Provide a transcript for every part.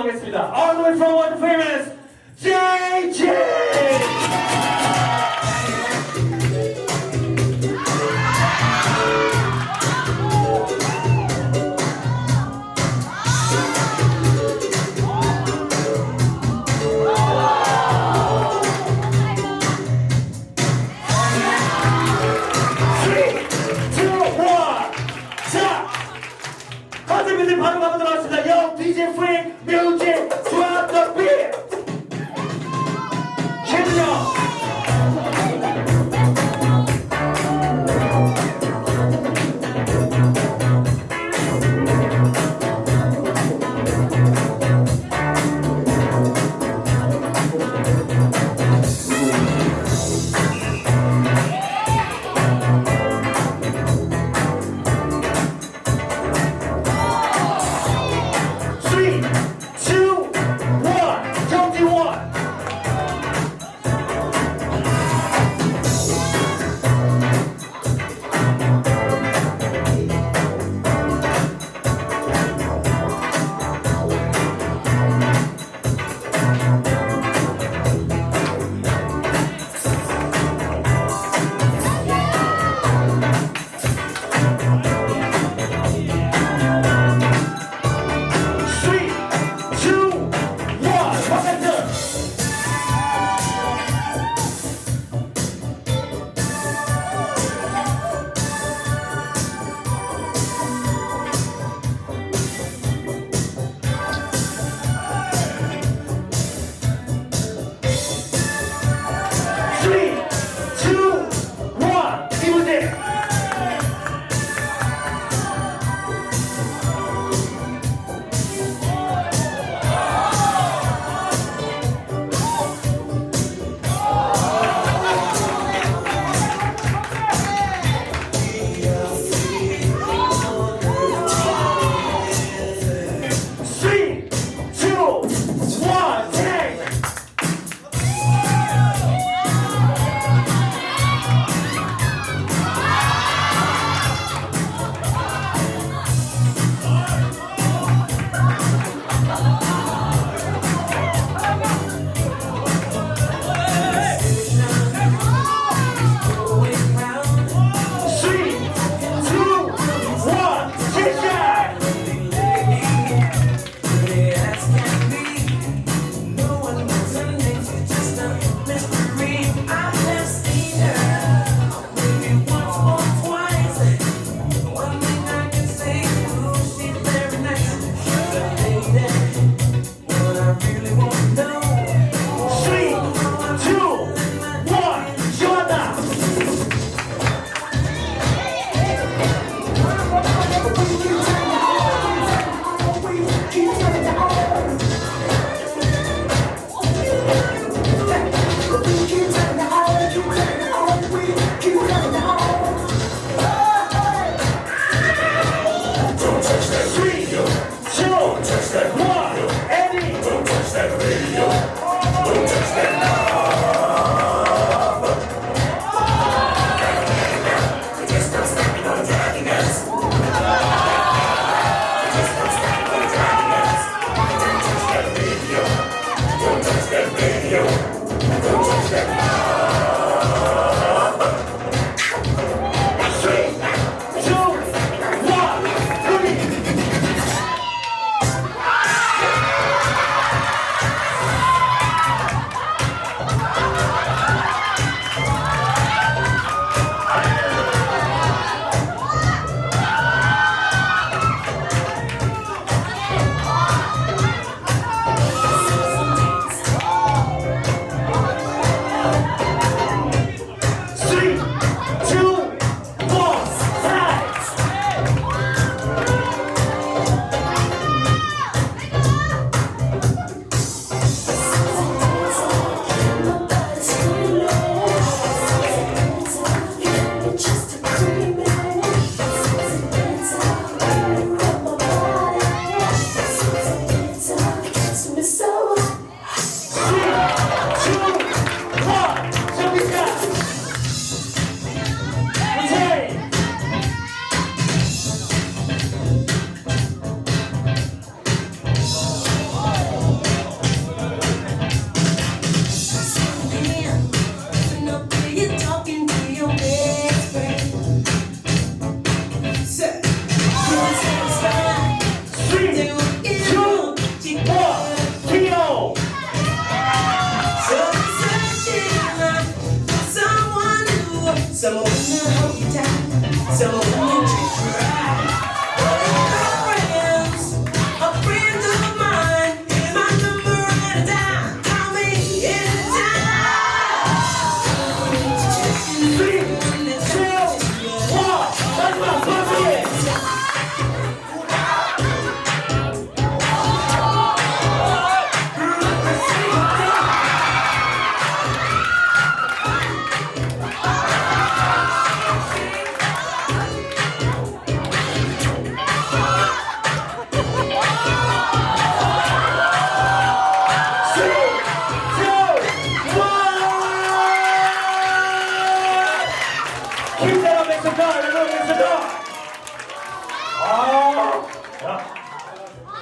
하겠습니다. All the way from world famous JAYGEE. 컨셉인데 바로 가보도록 하겠습니다. Yo, DJ Frank, music, drop the beat.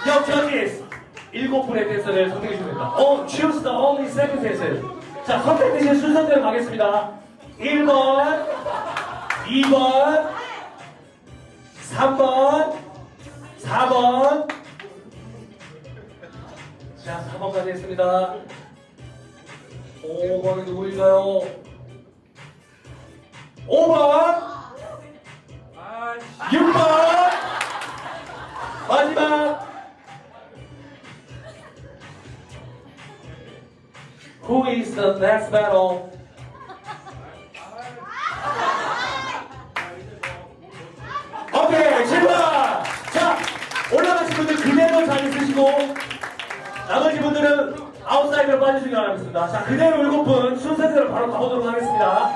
Yo, judges. 7분의 댄서를 선택해 주면 됩니다. Choose the only second dancer. 자, 선택되신 순서대로 가겠습니다. 1번, 2번, 3번, 4번. 자, 4번까지 했습니다. 5번은 누구일까요? 5번, 6번, 마지막. Who is the next battle? 오케이, 출발! 자, 올라가신 분들 그대로 잘 있으시고 나머지 분들은 아웃사이드로 빠지시기 바라겠습니다. 자, 그대로 7분 순서대로 바로 가보도록 하겠습니다.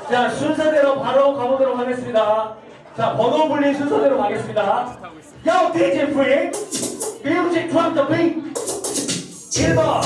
자, 순서대로 바로 가보도록 하겠습니다. 자, 번호 불린 순서대로 가겠습니다. Yo, DJ Free! Music from the beat! 1번!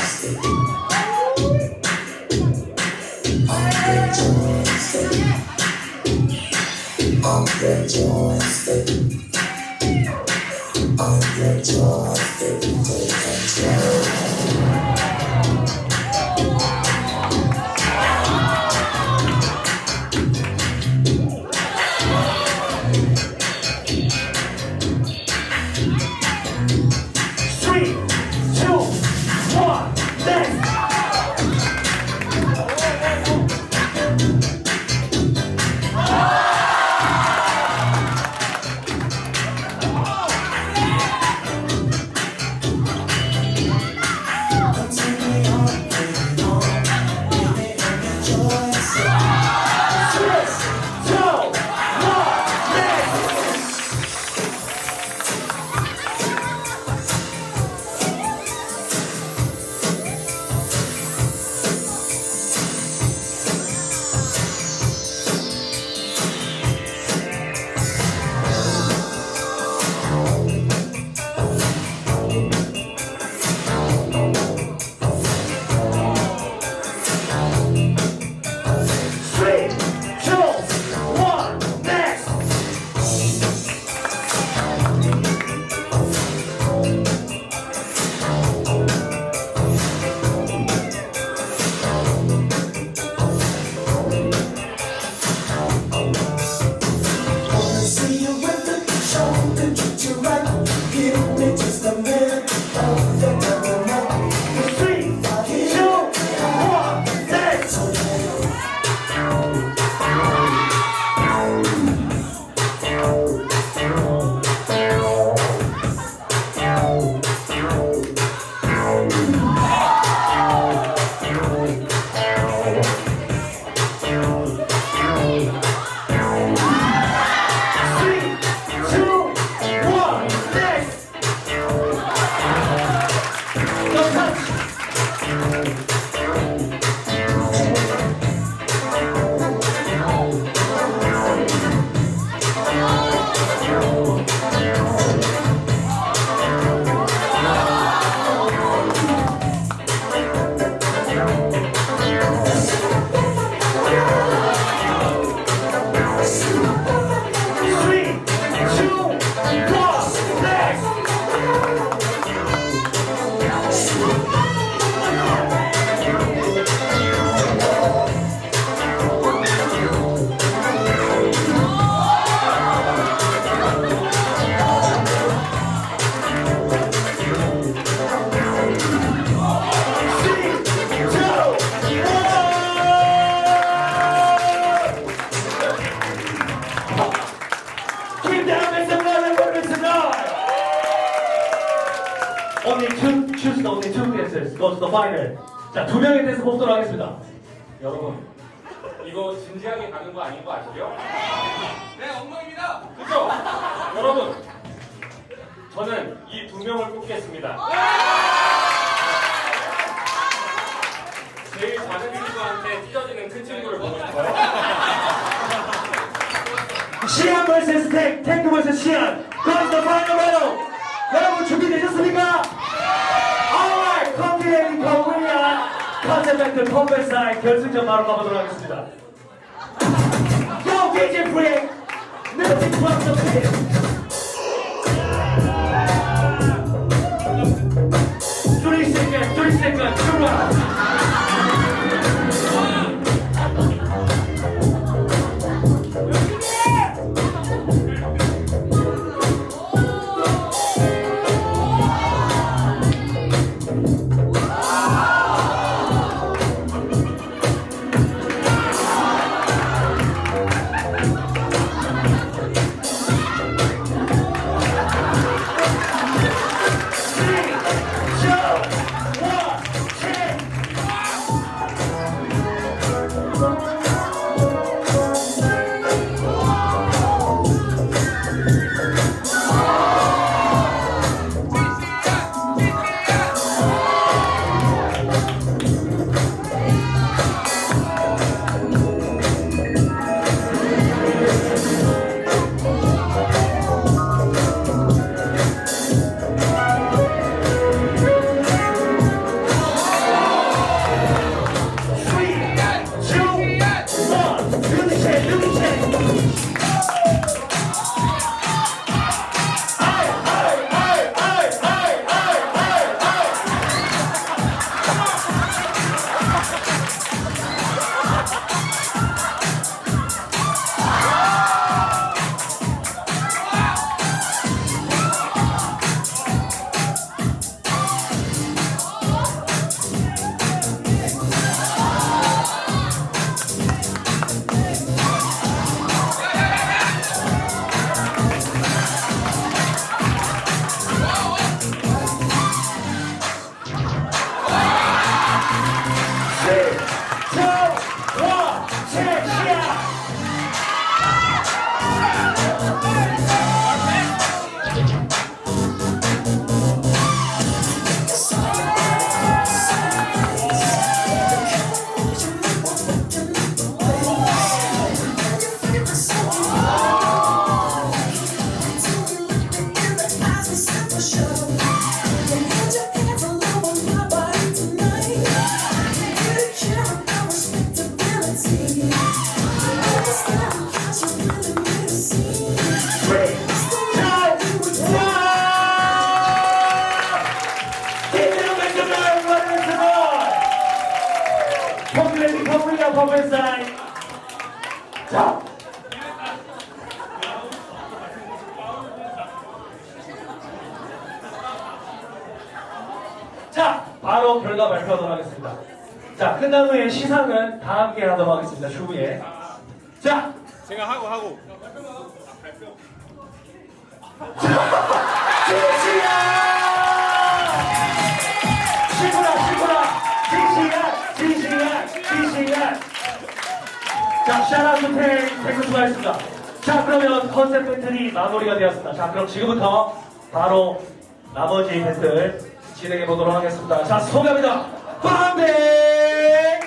Only two dancers go to the final. 자, 2명의 댄스 뽑도록 하겠습니다. 여러분, 이거 진지하게 가는 거 아닌 거 아시죠? 네, 엉망입니다. 그죠? 여러분, 저는 이 2명을 뽑겠습니다. 제일 작은 친구한테 찢어지는 큰 친구를 보고 싶어요. 시안 vs 탱크 vs 시안. Go to the final battle. 여러분 준비되셨습니까? Alright, Funkin Korea 컨셉 밴드 컴뱃사이 결승전 바로 가보도록 하겠습니다. Yo, DJ Free! Music from the pit! seconds to run. 자, 자, 바로 결과 발표하도록 하겠습니다. 자, 끝난 후에 시상은 다 함께 하도록 하겠습니다. 추후에. 자, 제가 하고. 싱싱한. 자, 샤라투 탱크 수고하셨습니다. 자, 그러면 컨셉 배틀이 마무리가 되었습니다. 자, 그럼 지금부터 바로 나머지 배틀 진행해 보도록 하겠습니다. 자, 소개합니다. 빵백!